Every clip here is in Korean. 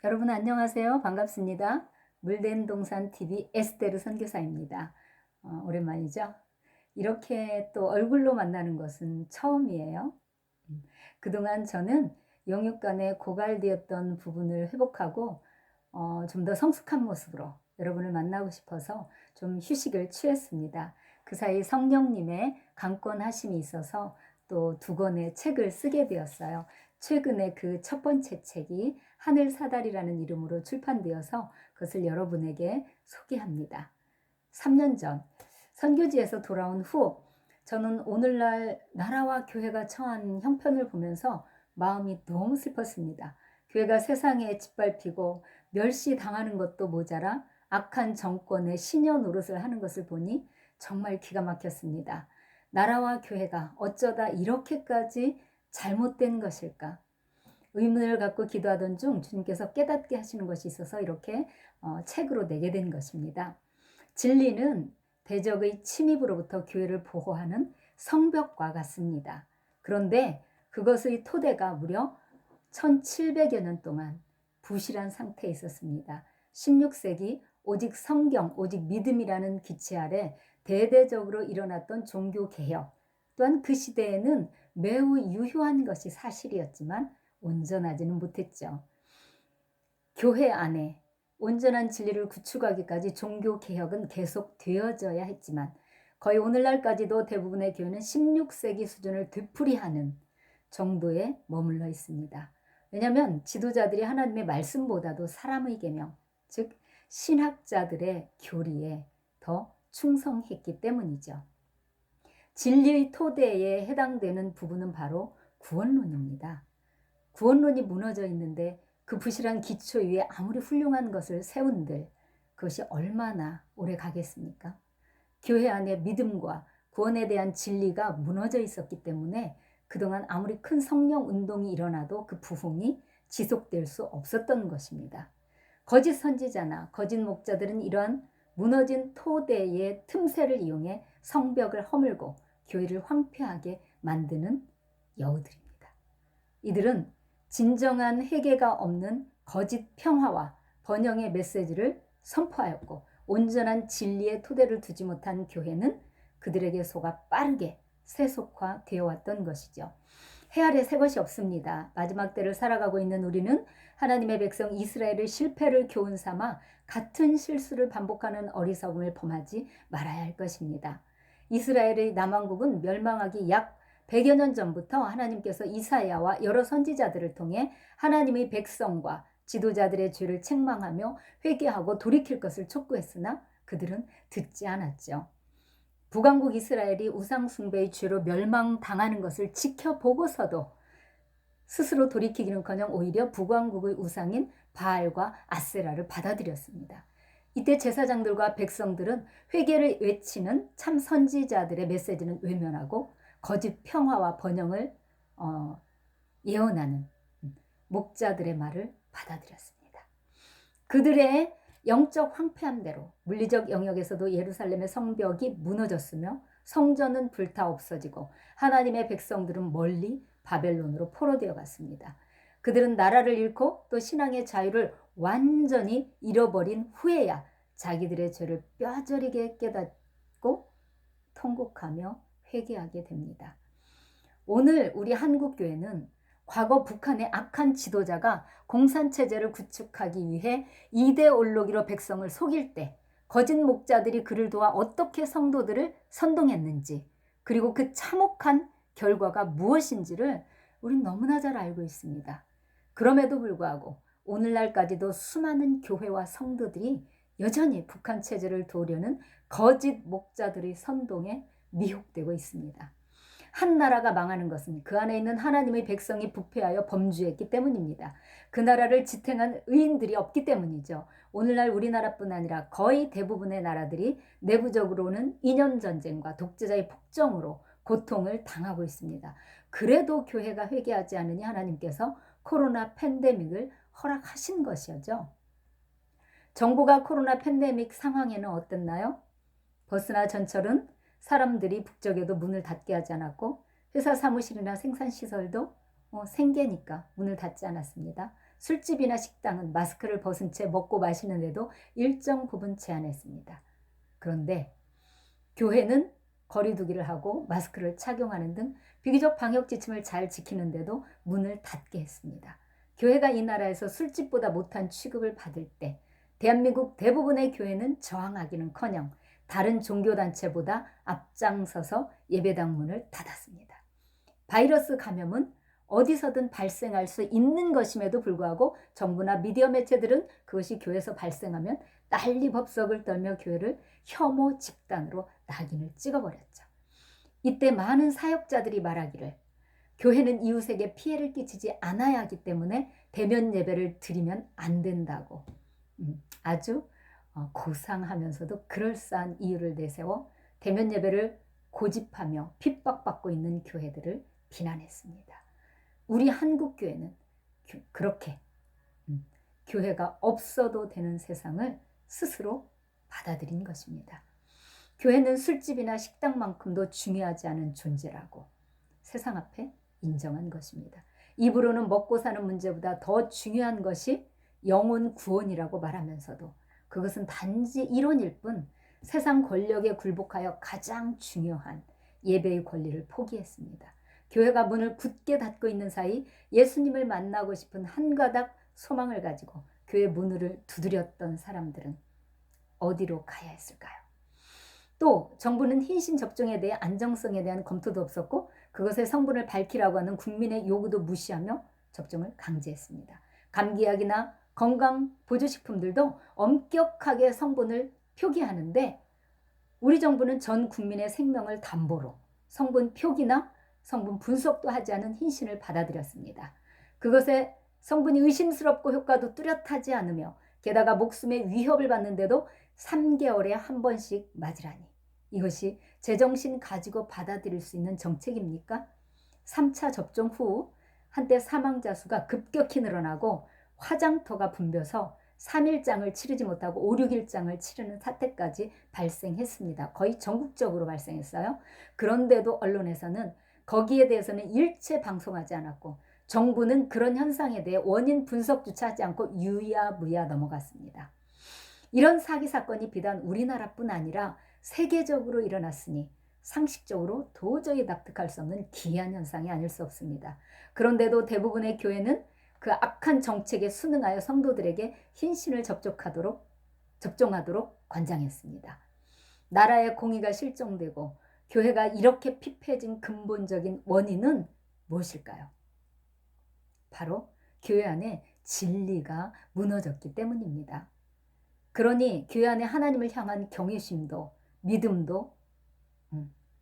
여러분 안녕하세요. 반갑습니다. 물된 동산 TV 에스테르 선교사입니다. 오랜만이죠? 이렇게 또 얼굴로 만나는 것은 처음이에요. 음, 그동안 저는 영육간에 고갈되었던 부분을 회복하고 좀 더 성숙한 모습으로 여러분을 만나고 싶어서 좀 휴식을 취했습니다. 그 사이 성령님의 강권하심이 있어서 또 두 권의 책을 쓰게 되었어요. 최근에 그 첫 번째 책이 하늘사다리라는 이름으로 출판되어서 그것을 여러분에게 소개합니다. 3년 전 선교지에서 돌아온 후 저는 오늘날 나라와 교회가 처한 형편을 보면서 마음이 너무 슬펐습니다. 교회가 세상에 짓밟히고 멸시당하는 것도 모자라 악한 정권의 신여 노릇을 하는 것을 보니 정말 기가 막혔습니다. 나라와 교회가 어쩌다 이렇게까지 잘못된 것일까? 의문을 갖고 기도하던 중 주님께서 깨닫게 하시는 것이 있어서 이렇게 책으로 내게 된 것입니다. 진리는 대적의 침입으로부터 교회를 보호하는 성벽과 같습니다. 그런데 그것의 토대가 무려 1700여 년 동안 부실한 상태에 있었습니다. 16세기 오직 성경, 오직 믿음이라는 기치 아래 대대적으로 일어났던 종교개혁, 또한 그 시대에는 매우 유효한 것이 사실이었지만 온전하지는 못했죠. 교회 안에 온전한 진리를 구축하기까지 종교개혁은 계속 되어져야 했지만 거의 오늘날까지도 대부분의 교회는 16세기 수준을 되풀이하는 정도에 머물러 있습니다. 왜냐하면 지도자들이 하나님의 말씀보다도 사람의 계명, 즉 신학자들의 교리에 더 충성했기 때문이죠. 진리의 토대에 해당되는 부분은 바로 구원론입니다. 구원론이 무너져 있는데 그 부실한 기초 위에 아무리 훌륭한 것을 세운들 그것이 얼마나 오래 가겠습니까? 교회 안에 믿음과 구원에 대한 진리가 무너져 있었기 때문에 그동안 아무리 큰 성령 운동이 일어나도 그 부흥이 지속될 수 없었던 것입니다. 거짓 선지자나 거짓 목자들은 이러한 무너진 토대의 틈새를 이용해 성벽을 허물고 교회를 황폐하게 만드는 여우들입니다. 이들은 진정한 회개가 없는 거짓 평화와 번영의 메시지를 선포하였고 온전한 진리의 토대를 두지 못한 교회는 그들에게 속아 빠르게 세속화되어 왔던 것이죠. 해 아래 새 것이 없습니다. 마지막 때를 살아가고 있는 우리는 하나님의 백성 이스라엘의 실패를 교훈 삼아 같은 실수를 반복하는 어리석음을 범하지 말아야 할 것입니다. 이스라엘의 남왕국은 멸망하기 약 100여 년 전부터 하나님께서 이사야와 여러 선지자들을 통해 하나님의 백성과 지도자들의 죄를 책망하며 회개하고 돌이킬 것을 촉구했으나 그들은 듣지 않았죠. 북왕국 이스라엘이 우상숭배의 죄로 멸망당하는 것을 지켜보고서도 스스로 돌이키기는커녕 오히려 북왕국의 우상인 바알과 아세라를 받아들였습니다. 이때 제사장들과 백성들은 회개를 외치는 참 선지자들의 메시지는 외면하고 거짓 평화와 번영을 예언하는 목자들의 말을 받아들였습니다. 그들의 영적 황폐함대로 물리적 영역에서도 예루살렘의 성벽이 무너졌으며 성전은 불타 없어지고 하나님의 백성들은 멀리 바벨론으로 포로되어 갔습니다. 그들은 나라를 잃고 또 신앙의 자유를 완전히 잃어버린 후에야 자기들의 죄를 뼈저리게 깨닫고 통곡하며 회개하게 됩니다. 오늘 우리 한국교회는 과거 북한의 악한 지도자가 공산체제를 구축하기 위해 이데올로기로 백성을 속일 때 거짓 목자들이 그를 도와 어떻게 성도들을 선동했는지 그리고 그 참혹한 결과가 무엇인지를 우린 너무나 잘 알고 있습니다. 그럼에도 불구하고 오늘날까지도 수많은 교회와 성도들이 여전히 북한 체제를 도우려는 거짓 목자들의 선동에 미혹되고 있습니다. 한 나라가 망하는 것은 그 안에 있는 하나님의 백성이 부패하여 범죄했기 때문입니다. 그 나라를 지탱한 의인들이 없기 때문이죠. 오늘날 우리나라뿐 아니라 거의 대부분의 나라들이 내부적으로는 이념전쟁과 독재자의 폭정으로 고통을 당하고 있습니다. 그래도 교회가 회개하지 않으니 하나님께서 코로나 팬데믹을 허락하신 것이죠. 정부가 코로나 팬데믹 상황에는 어땠나요? 버스나 전철은 사람들이 북적여도 문을 닫게 하지 않았고 회사 사무실이나 생산시설도 생계니까 문을 닫지 않았습니다. 술집이나 식당은 마스크를 벗은 채 먹고 마시는데도 일정 부분 제한했습니다. 그런데 교회는 거리두기를 하고 마스크를 착용하는 등 비교적 방역 지침을 잘 지키는데도 문을 닫게 했습니다. 교회가 이 나라에서 술집보다 못한 취급을 받을 때 대한민국 대부분의 교회는 저항하기는커녕 다른 종교단체보다 앞장서서 예배당 문을 닫았습니다. 바이러스 감염은 어디서든 발생할 수 있는 것임에도 불구하고 정부나 미디어 매체들은 그것이 교회에서 발생하면 난리 법석을 떨며 교회를 혐오 집단으로 낙인을 찍어버렸죠. 이때 많은 사역자들이 말하기를 교회는 이웃에게 피해를 끼치지 않아야 하기 때문에 대면 예배를 드리면 안 된다고 아주 고상하면서도 그럴싸한 이유를 내세워 대면 예배를 고집하며 핍박받고 있는 교회들을 비난했습니다. 우리 한국 교회는 그렇게 교회가 없어도 되는 세상을 스스로 받아들인 것입니다. 교회는 술집이나 식당만큼도 중요하지 않은 존재라고 세상 앞에 인정한 것입니다. 입으로는 먹고 사는 문제보다 더 중요한 것이 영혼 구원이라고 말하면서도 그것은 단지 이론일 뿐 세상 권력에 굴복하여 가장 중요한 예배의 권리를 포기했습니다. 교회가 문을 굳게 닫고 있는 사이 예수님을 만나고 싶은 한 가닥 소망을 가지고 교회 문을 두드렸던 사람들은 어디로 가야 했을까요? 또 정부는 hin신 접종에 대해 안정성에 대한 검토도 없었고 그것의 성분을 밝히라고 하는 국민의 요구도 무시하며 접종을 강제했습니다. 감기약이나 건강 보조식품들도 엄격하게 성분을 표기하는데 우리 정부는 전 국민의 생명을 담보로 성분 표기나 성분 분석도 하지 않은 hin신을 받아들였습니다. 그것의 성분이 의심스럽고 효과도 뚜렷하지 않으며 게다가 목숨의 위협을 받는데도 3개월에 한 번씩 맞으라니 이것이 제정신 가지고 받아들일 수 있는 정책입니까? 3차 접종 후 한때 사망자 수가 급격히 늘어나고 화장터가 붐벼서 3일장을 치르지 못하고 5, 6일장을 치르는 사태까지 발생했습니다. 거의 전국적으로 발생했어요. 그런데도 언론에서는 거기에 대해서는 일체 방송하지 않았고 정부는 그런 현상에 대해 원인 분석조차 하지 않고 유야무야 넘어갔습니다. 이런 사기 사건이 비단 우리나라뿐 아니라 세계적으로 일어났으니 상식적으로 도저히 납득할 수 없는 기이한 현상이 아닐 수 없습니다. 그런데도 대부분의 교회는 그 악한 정책에 순응하여 성도들에게 hin신을 접종하도록 권장했습니다. 나라의 공의가 실종되고 교회가 이렇게 피폐해진 근본적인 원인은 무엇일까요? 바로 교회 안에 진리가 무너졌기 때문입니다. 그러니 교회 안에 하나님을 향한 경외심도 믿음도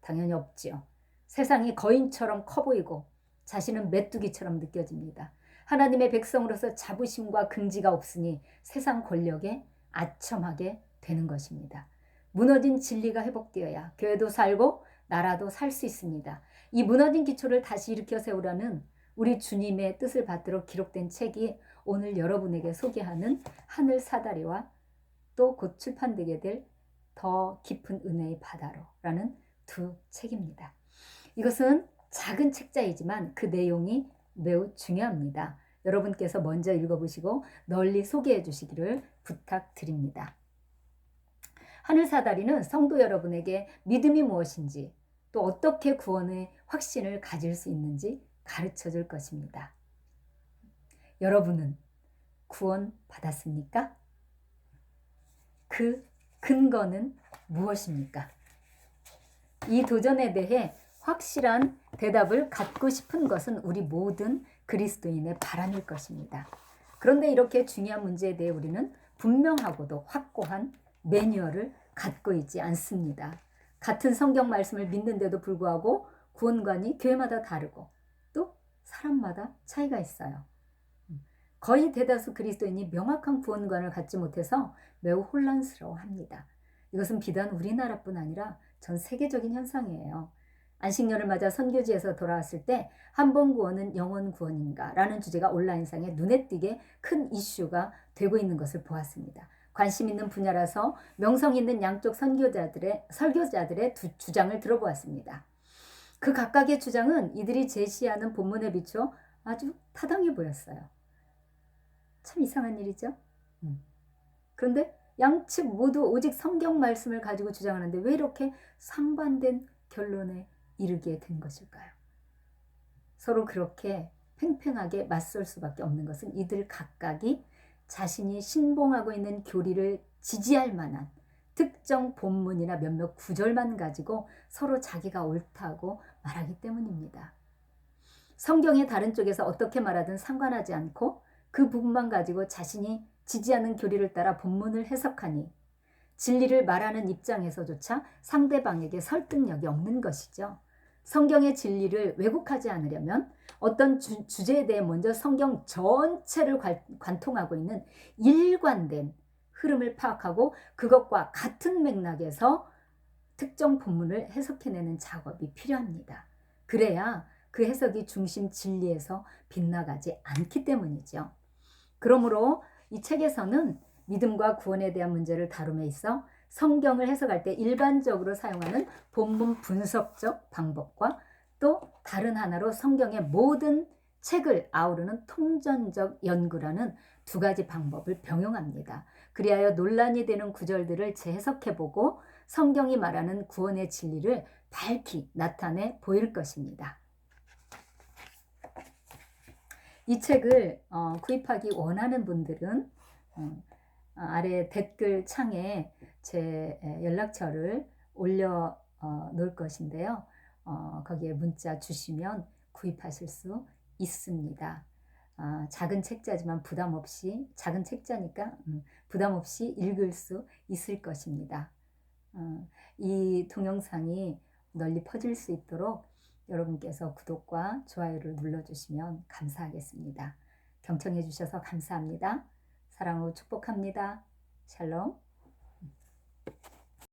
당연히 없지요. 세상이 거인처럼 커 보이고 자신은 메뚜기처럼 느껴집니다. 하나님의 백성으로서 자부심과 긍지가 없으니 세상 권력에 아첨하게 되는 것입니다. 무너진 진리가 회복되어야 교회도 살고 나라도 살 수 있습니다. 이 무너진 기초를 다시 일으켜 세우라는 우리 주님의 뜻을 받들어 기록된 책이 오늘 여러분에게 소개하는 하늘 사다리와 또 곧 출판되게 될 더 깊은 은혜의 바다로라는 두 책입니다. 이것은 작은 책자이지만 그 내용이 매우 중요합니다. 여러분께서 먼저 읽어보시고 널리 소개해 주시기를 부탁드립니다. 하늘사다리는 성도 여러분에게 믿음이 무엇인지 또 어떻게 구원의 확신을 가질 수 있는지 가르쳐 줄 것입니다. 여러분은 구원 받았습니까? 그 근거는 무엇입니까? 이 도전에 대해 확실한 대답을 갖고 싶은 것은 우리 모든 그리스도인의 바람일 것입니다. 그런데 이렇게 중요한 문제에 대해 우리는 분명하고도 확고한 매뉴얼을 갖고 있지 않습니다. 같은 성경 말씀을 믿는데도 불구하고 구원관이 교회마다 다르고 또 사람마다 차이가 있어요. 거의 대다수 그리스도인이 명확한 구원관을 갖지 못해서 매우 혼란스러워합니다. 이것은 비단 우리나라뿐 아니라 전 세계적인 현상이에요. 안식년을 맞아 선교지에서 돌아왔을 때 한 번 구원은 영원 구원인가? 라는 주제가 온라인상에 눈에 띄게 큰 이슈가 되고 있는 것을 보았습니다. 관심 있는 분야라서 명성 있는 양쪽 설교자들의 주장을 들어보았습니다. 그 각각의 주장은 이들이 제시하는 본문에 비추어 아주 타당해 보였어요. 참 이상한 일이죠. 그런데 양측 모두 오직 성경 말씀을 가지고 주장하는데 왜 이렇게 상반된 결론에 이르게 된 것일까요? 서로 그렇게 팽팽하게 맞설 수밖에 없는 것은 이들 각각이 자신이 신봉하고 있는 교리를 지지할 만한 특정 본문이나 몇몇 구절만 가지고 서로 자기가 옳다고 말하기 때문입니다. 성경의 다른 쪽에서 어떻게 말하든 상관하지 않고 그 부분만 가지고 자신이 지지하는 교리를 따라 본문을 해석하니 진리를 말하는 입장에서조차 상대방에게 설득력이 없는 것이죠. 성경의 진리를 왜곡하지 않으려면 어떤 주제에 대해 먼저 성경 전체를 관통하고 있는 일관된 흐름을 파악하고 그것과 같은 맥락에서 특정 본문을 해석해내는 작업이 필요합니다. 그래야 그 해석이 중심 진리에서 빗나가지 않기 때문이죠. 그러므로 이 책에서는 믿음과 구원에 대한 문제를 다룸에 있어 성경을 해석할 때 일반적으로 사용하는 본문 분석적 방법과 또 다른 하나로 성경의 모든 책을 아우르는 통전적 연구라는 두 가지 방법을 병용합니다. 그리하여 논란이 되는 구절들을 재해석해보고 성경이 말하는 구원의 진리를 밝히 나타내 보일 것입니다. 이 책을 구입하기 원하는 분들은 아래 댓글 창에 제 연락처를 올려 놓을 것인데요. 거기에 문자 주시면 구입하실 수 있습니다. 작은 책자지만 부담 없이, 작은 책자니까 부담 없이 읽을 수 있을 것입니다. 이 동영상이 널리 퍼질 수 있도록 여러분께서 구독과 좋아요를 눌러주시면 감사하겠습니다. 경청해 주셔서 감사합니다. 사랑으로 축복합니다. 샬롬.